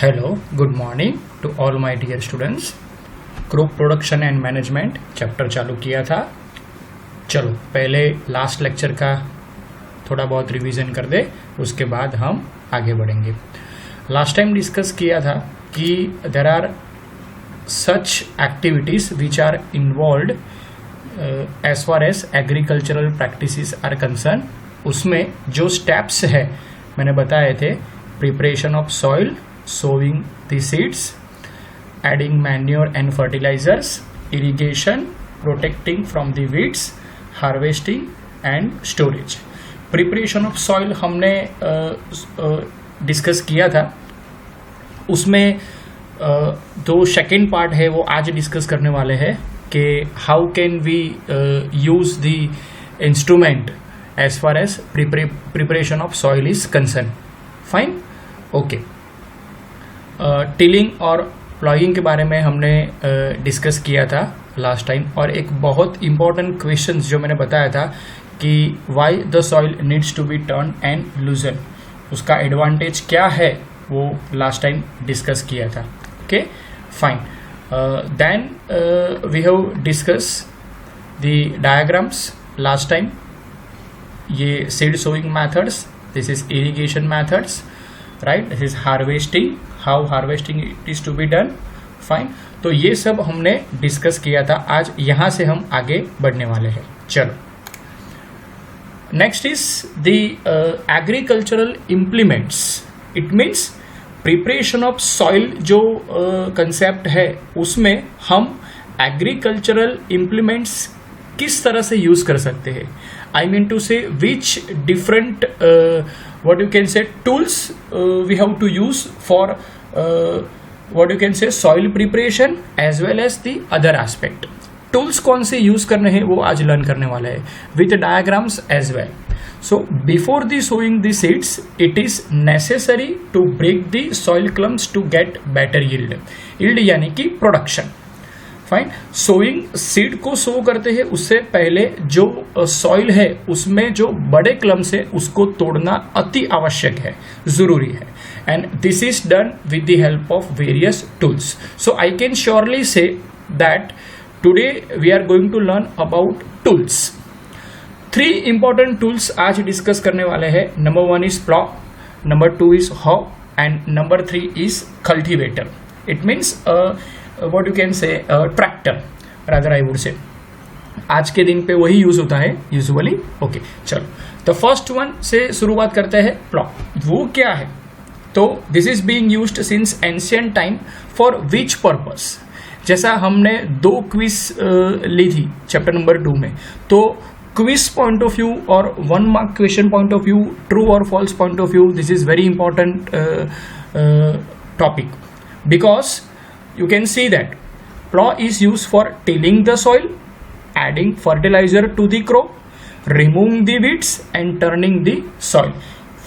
Hello, good morning to all my dear students. Crop production and management chapter चालू किया था। चलो पहले लास्ट लेक्चर का थोड़ा बहुत रिवीजन कर दे, उसके बाद हम आगे बढ़ेंगे। लास्ट टाइम डिस्कस किया था कि there are such activities which are involve as far as agricultural practices are concern. उसमें जो स्टेप्स है मैंने बताए थे, preparation of soil, sowing the seeds, adding manure and fertilizers, irrigation, protecting from the weeds, harvesting and storage. Preparation of soil हमने discuss किया था। उसमें जो सेकेंड पार्ट है वो आज डिस्कस करने वाले हैं कि how can we use the instrument as far as preparation of soil is concern. Fine, okay. Tilling और प्लॉइंग के बारे में हमने डिस्कस किया था लास्ट टाइम, और एक बहुत इम्पॉर्टेंट क्वेश्चन जो मैंने बताया था कि why the soil needs to be turn and loosen, उसका एडवांटेज क्या है वो लास्ट टाइम डिस्कस किया था। Okay, fine. Then we have discuss the diagrams last time. ये seed sowing methods, this is irrigation methods, right, this is harvesting, how harvesting it is to be done. Fine, तो ये सब हमने discuss किया था। आज यहां से हम आगे बढ़ने वाले हैं। चलो, next is the agricultural implements. It means preparation of soil जो कंसेप्ट है उसमें हम एग्रीकल्चरल इम्प्लीमेंट्स किस तरह से यूज कर सकते हैं। I mean to say which different what you can say tools we have to use for what you can say soil preparation as well as the other aspect. Tools कौन से use करने हैं वो आज learn करने वाला है with diagrams as well. So before the sowing the seeds, it is necessary to break the soil clumps to get better yield. Yield यानी कि production. फाइन, सोइंग सीड को सो करते हैं उससे पहले जो सॉइल है उसमें जो बड़े क्लम्स है उसको तोड़ना अति आवश्यक है, जरूरी है। And this is done with the help of various tools. So I can surely say that today we are going to learn about tools. 3 important tools आज डिस्कस करने वाले हैं। Number 1 is plough, number 2 is hoe and number 3 is cultivator. It means what you can say tractor rather I would say। आज के दिन पे वही use होता है यूजुअली। ओके, चलो तो फर्स्ट वन से शुरुआत करते हैं। प्लॉ वो क्या है? तो this is being used since ancient time for which purpose. जैसा हमने 2 क्विज ली थी चैप्टर नंबर 2 में, तो क्विज पॉइंट ऑफ व्यू और 1 mark question point of view, true और false point of view, this is very important topic because you can see that plow is used for tilling the soil, adding fertilizer to the crop, removing the weeds and turning the soil।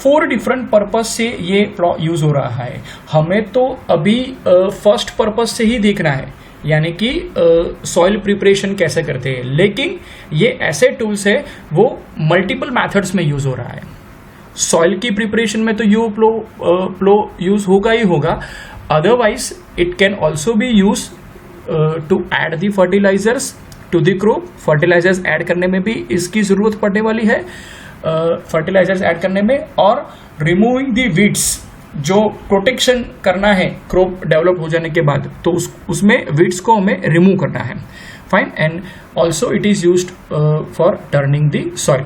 4 different purpose से ये plough use हो रहा है। हमें तो अभी first purpose से ही देखना है, यानी कि सॉइल प्रिपरेशन कैसे करते हैं, लेकिन ये ऐसे टूल्स है वो मल्टीपल मैथड्स में यूज हो रहा है। सॉइल की प्रिपरेशन में तो यो प्लो यूज होगा ही होगा, otherwise it can also be used to add the fertilizers to the crop। fertilizers add करने में भी इसकी ज़रूरत पड़ने वाली है, fertilizers ऐड करने में, और removing the weeds, जो प्रोटेक्शन करना है क्रॉप डेवलप हो जाने के बाद, तो उसमें weeds को हमें रिमूव करना है। Fine, and also it is used for turning the soil.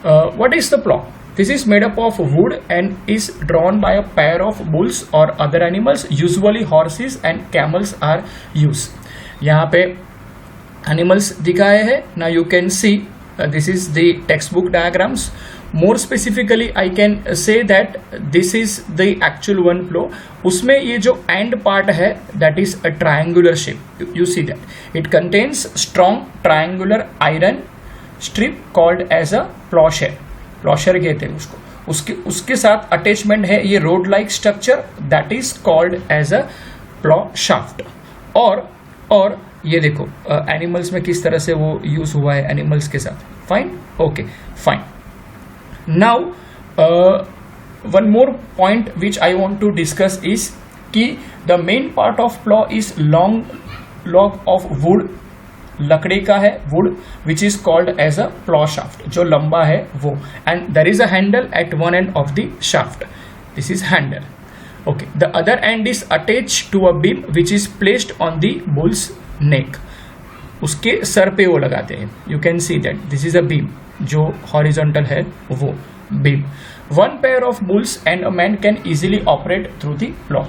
What is the plough? This is made up of wood and is drawn by a pair of bulls or other animals. Usually horses and camels are used. यहाँ पे animals दिखाए हैं। Now you can see this is the textbook diagrams. More specifically, I can say that this is the actual one plow. उसमें ये जो end part है that is a triangular shape. You see that it contains strong triangular iron strip called as a plowshare. प्लॉशर कहते हैं उसको। उसके साथ attachment है ये rod like structure that is called as a plough shaft. और ये देखो एनिमल्स में किस तरह से वो यूज हुआ है एनिमल्स के साथ। Fine, okay, fine. Now one more point which I want to discuss is कि the main part of plough is long log of wood, लकड़ी का है wood, which is called as a plough shaft, जो लंबा है वो, and there is a handle at one end of the shaft, this is handle. Okay, the other end is attach to a beam which is placed on the bull's neck, उसके सर पे वो लगाते हैं. You can see that this is a beam, जो horizontal है वो beam. One pair of bulls and a man can easily operate through the plough.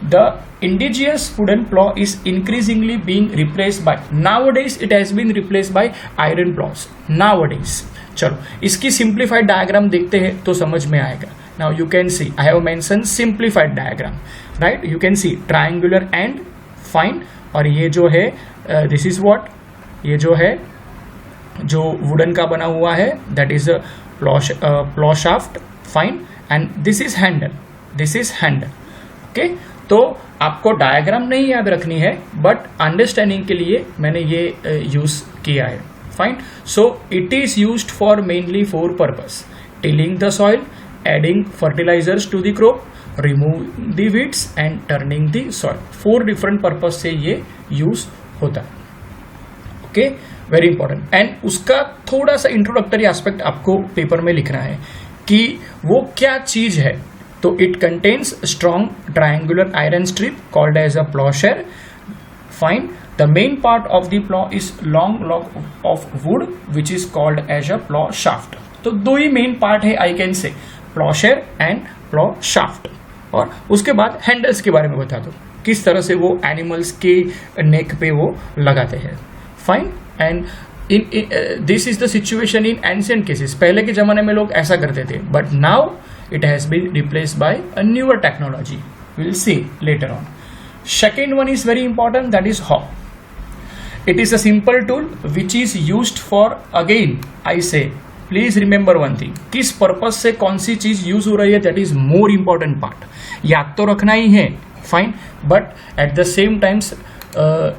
The indigenous wooden plow is increasingly being replaced by, nowadays it has been replaced by iron plows nowadays. चलो इसकी simplified diagram देखते हैं तो समझ में आएगा. Now you can see I have mentioned simplified diagram, right? You can see triangular and fine, और ये जो है this is what, ये जो है जो wooden का बना हुआ है that is a plow shaft, fine, and this is handle, this is handle. Okay? तो आपको डायग्राम नहीं याद रखनी है, बट अंडरस्टैंडिंग के लिए मैंने ये यूज किया है. Fine. So it is used for mainly 4 purpose: tilling the soil, adding fertilisers to the crop, remove the weeds and turning the soil. 4 different purpose से ये यूज होता है. Okay, very important. एंड उसका थोड़ा सा introductory aspect आपको paper में लिखना है कि वो क्या चीज है. तो it contains strong triangular iron strip called as a ploughshare. Fine. The main part of the plough is long log of wood which is called as a plough shaft. तो 2 ही मेन पार्ट है, I can say, प्लॉशर and plough shaft. और उसके बाद handles के बारे में बता दो, किस तरह से वो एनिमल्स के नेक पे वो लगाते हैं. Fine. And this is the situation in ancient cases. पहले के जमाने में लोग ऐसा करते थे, but now it has been replaced by a newer technology. We'll see later on. Second one is very important, that is hoe. It is a simple tool which is used for, again I say, please remember one thing, किस purpose से कौन सी चीज use हो रही है, that is more important part. याद तो रखना ही है, fine, but at the same times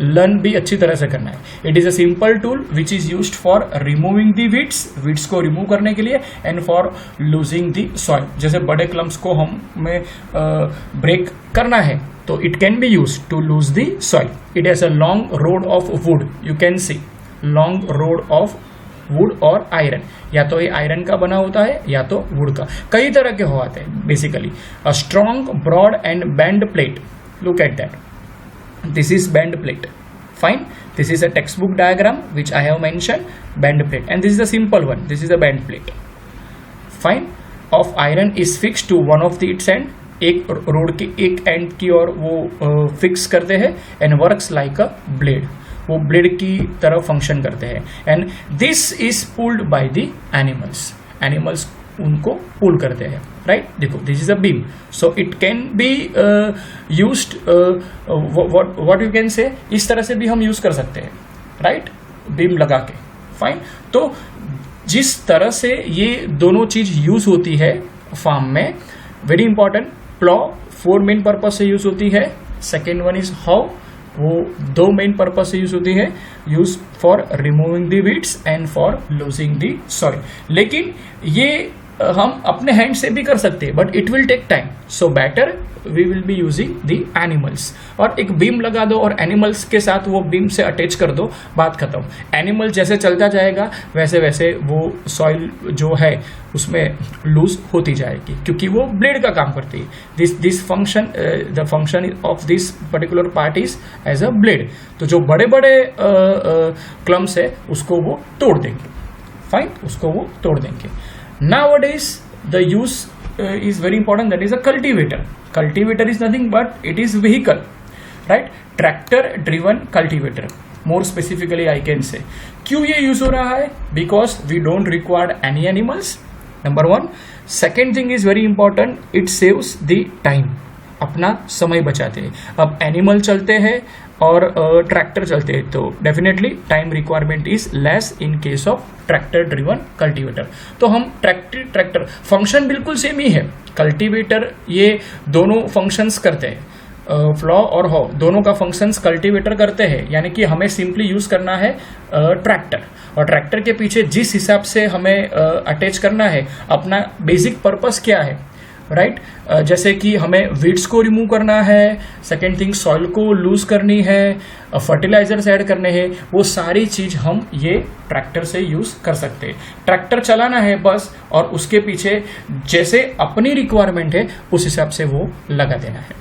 learn भी अच्छी तरह से करना है. It is a simple tool which is used for removing the weeds को रिमूव करने के लिए, and for loosing the soil. जैसे बड़े क्लम्स को हमें ब्रेक करना है, तो it can be use to loose the soil. It has a long rod of wood, you can see long rod of wood और आयरन. या तो ये आयरन का बना होता है या तो वुड का. कई तरह के हो आते हैं basically. A strong broad and bend plate, look at that. This is bend plate. Fine. This is a textbook diagram which I have mentioned, bend plate, and this is a simple one. This is a bend plate. Fine. Of iron is fixed to one of the its end. एक road के एक and की ओर वो fix करते हैं, and works like a blade. वो blade की तरह फंक्शन करते हैं, and this is pulled by the animals. Animals उनको पुल करते हैं, राइट. देखो, this is a beam, so it can be used, what you can से, इस तरह से भी हम यूज कर सकते हैं, राइट, बीम लगा के. फाइन. तो जिस तरह से ये दोनों चीज यूज होती है फार्म में, very important. Plough 4 main purpose से यूज होती है. सेकेंड वन इज हाउ, वो 2 मेन पर्पज से यूज होती है, use for removing the weeds and for losing the soil. लेकिन ये हम अपने हैंड से भी कर सकते हैं, but it will take time, so better we will be using the animals. और एक बीम लगा दो और एनिमल्स के साथ वो बीम से अटैच कर दो, बात खत्म. एनिमल जैसे चलता जाएगा वैसे वैसे वो सॉइल जो है उसमें लूज होती जाएगी, क्योंकि वो ब्लेड का काम करती है. This function, the function of this particular part is as a blade. तो जो बड़े बड़े क्लम्स है उसको वो तोड़ देंगे. फाइन. उसको वो तोड़ देंगे. Nowadays the use is very important, that is a cultivator. Cultivator is nothing but it is vehicle, right? Tractor driven cultivator, more specifically I can say. क्यों ये यूज हो रहा है? Because we don't require any animals, number 1. Second thing is very important, it saves the time. अपना समय बचाते हैं. अब एनिमल चलते हैं और ट्रैक्टर चलते हैं, तो definitely time requirement is less in case of tractor driven cultivator. तो हम ट्रैक्टर फंक्शन बिल्कुल सेम ही है. कल्टीवेटर ये दोनों फंक्शंस करते हैं, फ्लॉ और हॉ दोनों का फंक्शंस कल्टीवेटर करते हैं. यानी कि हमें सिंपली यूज करना है ट्रैक्टर, और ट्रैक्टर के पीछे जिस हिसाब से हमें अटैच करना है, अपना बेसिक पर्पस क्या है, राइट जैसे कि हमें वीड्स को रिमूव करना है, सेकेंड थिंग सॉइल को लूज करनी है, फर्टिलाइजर्स ऐड करने हैं, वो सारी चीज हम ये ट्रैक्टर से यूज कर सकते हैं। ट्रैक्टर चलाना है बस, और उसके पीछे जैसे अपनी रिक्वायरमेंट है उस हिसाब से वो लगा देना है।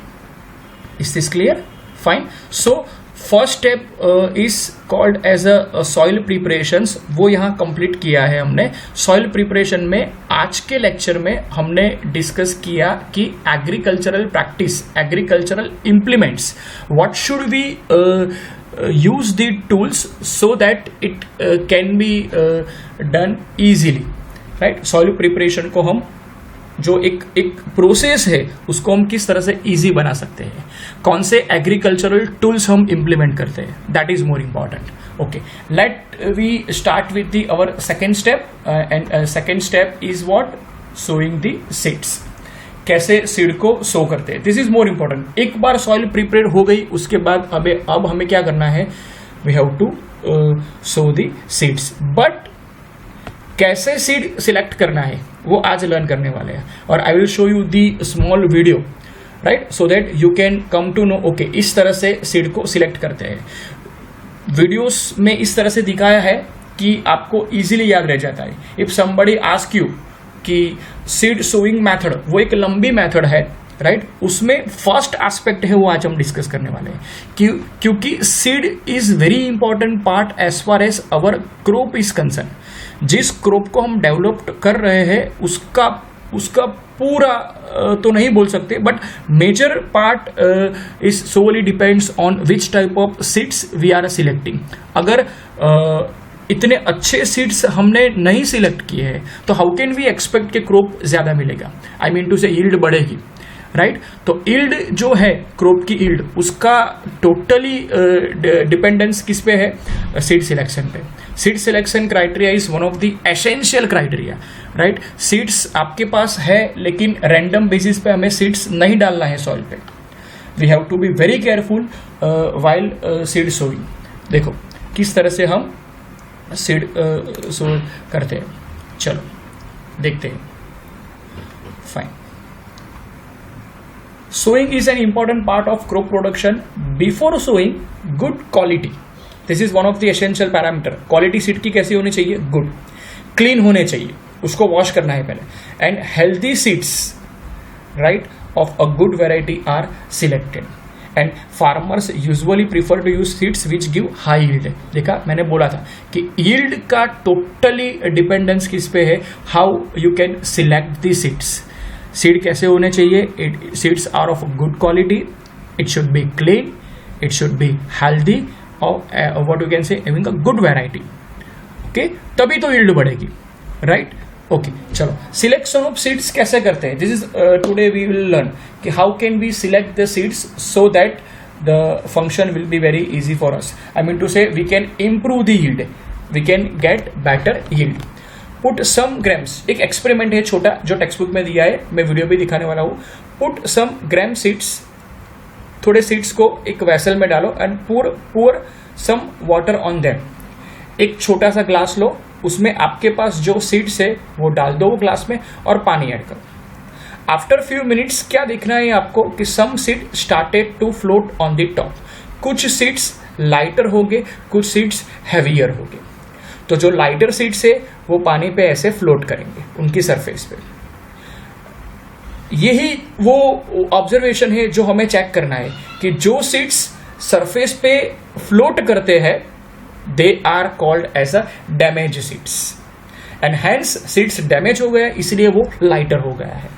Is this clear? Fine. So first step is called as a soil preparations, वो यहाँ कंप्लीट किया है हमने। सॉइल प्रिपरेशन में आज के लेक्चर में हमने डिस्कस किया कि agricultural practice, agricultural implements, what should we use the tools so that it can be done easily, right. Soil preparation को हम जो एक प्रोसेस है उसको हम किस तरह से इजी बना सकते हैं, कौन से एग्रीकल्चरल टूल्स हम इंप्लीमेंट करते हैं, that is more important. Okay, let we start with the our second step, and second step is what? Sowing the seeds. कैसे सीड को सो करते हैं, दिस इज मोर इम्पॉर्टेंट। एक बार सॉइल प्रिपेयर हो गई, उसके बाद अब हमें क्या करना है? We have to sow the seeds. But कैसे सीड सिलेक्ट करना है वो आज लर्न करने वाले हैं, और I will show you the small video, right, so that you can come to know okay इस तरह से सीड को सिलेक्ट करते हैं। वीडियोस में इस तरह से दिखाया है कि आपको इजीली याद रह जाता है। इफ समबडी आस्क यू कि सीड सोइंग मेथड, वो एक लंबी मेथड है, राइट, उसमें फर्स्ट एस्पेक्ट है वो आज हम डिस्कस करने वाले हैं, क्योंकि seed is very important part as far as our crop is concern. जिस क्रॉप को हम डेवलप कर रहे हैं उसका पूरा तो नहीं बोल सकते, but major part is solely depends on which type of seeds we are selecting. अगर इतने अच्छे सीड्स हमने नहीं सिलेक्ट किए हैं तो हाउ कैन वी एक्सपेक्ट कि क्रॉप ज्यादा मिलेगा, आई मीन टू से यील्ड बढ़ेगी, राइट। तो यील्ड जो है, क्रॉप की यील्ड, उसका टोटली डिपेंडेंस किस पे है? सीड सिलेक्शन पे। Seed selection criteria is one of the essential criteria, right. Seeds आपके पास है लेकिन रैंडम बेसिस पे हमें सीड्स नहीं डालना है सॉइल पे। We have to be very careful while seed sowing. देखो किस तरह से हम सीड सो करते हैं, चलो देखते हैं। Fine. Sowing is an important part of crop production. Before sowing, good quality. This is one of the essential parameter. Quality seed की कैसी होनी चाहिए? Good. Clean होने चाहिए, उसको wash करना है पहले. And healthy seeds, right, of a good variety are selected. And farmers usually prefer to use seeds which give high yield. देखा, मैंने बोला था कि yield का totally dependence किस पे है? How you can select the seeds. Seed कैसे होने चाहिए? Seeds are of good quality, it should be clean, it should be healthy, और what you can say having a good variety. Okay, तभी तो yield बढ़ेगी, राइट। ओके, चलो selection of seeds कैसे करते हैं? This is today we will learn कि how can we select the seeds so that the function will be very easy for us. I mean to से we can improve the yield, we can get better yield. Put some grams, एक experiment है छोटा जो text book में दिया है, मैं video भी दिखाने वाला हूँ। पुट सम ग्राम सीड्स, थोड़े सीड्स को एक वेसल में डालो and pour some water on them. एक छोटा सा ग्लास लो, उसमें आपके पास जो सीड्स है वो डाल दो वो ग्लास में और पानी ऐड करो। आफ्टर फ्यू मिनट्स क्या देखना है आपको कि some seed started to float on the top. कुछ सीड्स लाइटर होंगे, कुछ सीड्स हैवियर होंगे। तो जो लाइटर सीड्स है वो पानी पे ऐसे फ्लोट करेंगे उनकी सरफेस पे। यही वो ऑब्जर्वेशन है जो हमें चेक करना है कि जो सीड्स सरफेस पे फ्लोट करते हैं they are called as a damage seeds, and hence seeds damage हो गया इसलिए वो लाइटर हो गया है,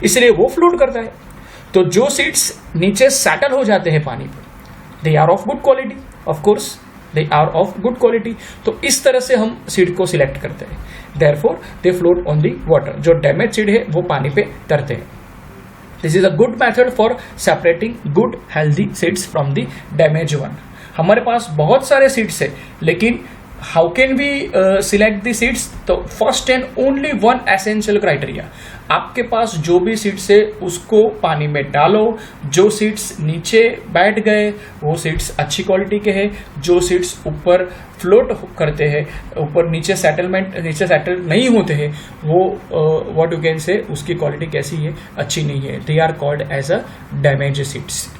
इसलिए वो फ्लोट करता है। तो जो सीड्स नीचे सेटल हो जाते हैं पानी पे they are of good quality, of course they are of good quality. तो इस तरह से हम सीड को सिलेक्ट करते हैं, therefore they float on the water. जो डैमेज सीड है वो पानी पे तरते हैं। This is a good method for separating good healthy seeds from the damage one. हमारे पास बहुत सारे सीड्स है लेकिन how can we select the seeds? तो first and only one essential criteria, आपके पास जो भी सीड्स है उसको पानी में डालो, जो सीड्स नीचे बैठ गए वो सीड्स अच्छी क्वालिटी के हैं, जो सीड्स ऊपर फ्लोट करते हैं, ऊपर नीचे सेटल नहीं होते हैं, वो व्हाट यू कैन से उसकी क्वालिटी कैसी है, अच्छी नहीं है, they are called as a damage seeds.